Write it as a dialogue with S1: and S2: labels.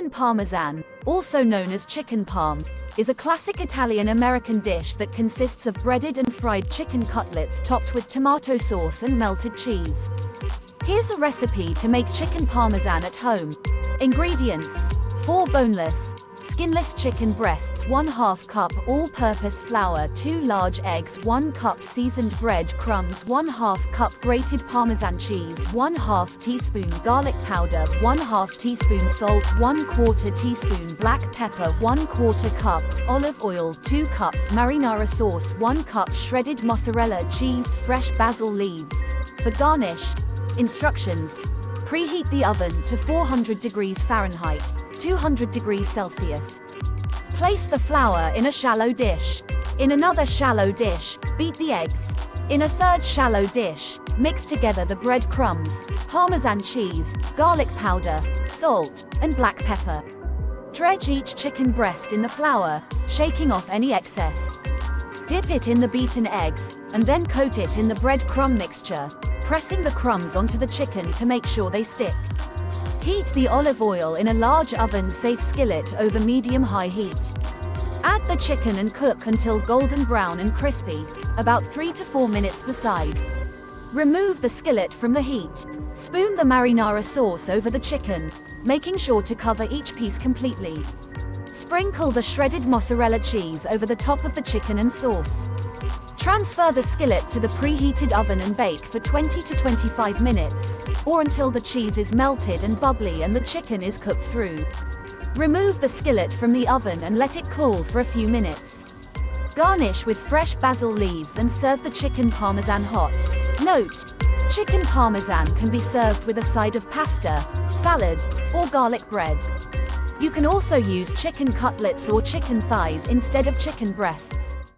S1: Chicken Parmesan, also known as Chicken Parm, is a classic Italian-American dish that consists of breaded and fried chicken cutlets topped with tomato sauce and melted cheese. Here's a recipe to make Chicken Parmesan at home. Ingredients: 4 boneless, skinless chicken breasts, 1/2 cup all-purpose flour, 2 large eggs, 1 cup seasoned bread crumbs, 1/2 cup grated Parmesan cheese, 1/2 teaspoon garlic powder, 1/2 teaspoon salt, 1/4 teaspoon black pepper, 1/4 cup olive oil, 2 cups marinara sauce, 1 cup shredded mozzarella cheese, fresh basil leaves. For garnish. Instructions: preheat the oven to 400 degrees Fahrenheit, 200 degrees Celsius. Place the flour in a shallow dish. In another shallow dish, beat the eggs. In a third shallow dish, mix together the bread crumbs, Parmesan cheese, garlic powder, salt, and black pepper. Dredge each chicken breast in the flour, shaking off any excess. Dip it in the beaten eggs, and then coat it in the breadcrumb mixture, pressing the crumbs onto the chicken to make sure they stick. Heat the olive oil in a large oven-safe skillet over medium-high heat. Add the chicken and cook until golden brown and crispy, about 3 to 4 minutes per side. Remove the skillet from the heat. Spoon the marinara sauce over the chicken, making sure to cover each piece completely. Sprinkle the shredded mozzarella cheese over the top of the chicken and sauce. Transfer the skillet to the preheated oven and bake for 20 to 25 minutes, or until the cheese is melted and bubbly and the chicken is cooked through. Remove the skillet from the oven and let it cool for a few minutes. Garnish with fresh basil leaves and serve the chicken parmesan hot. Note: chicken parmesan can be served with a side of pasta, salad, or garlic bread. You can also use chicken cutlets or chicken thighs instead of chicken breasts.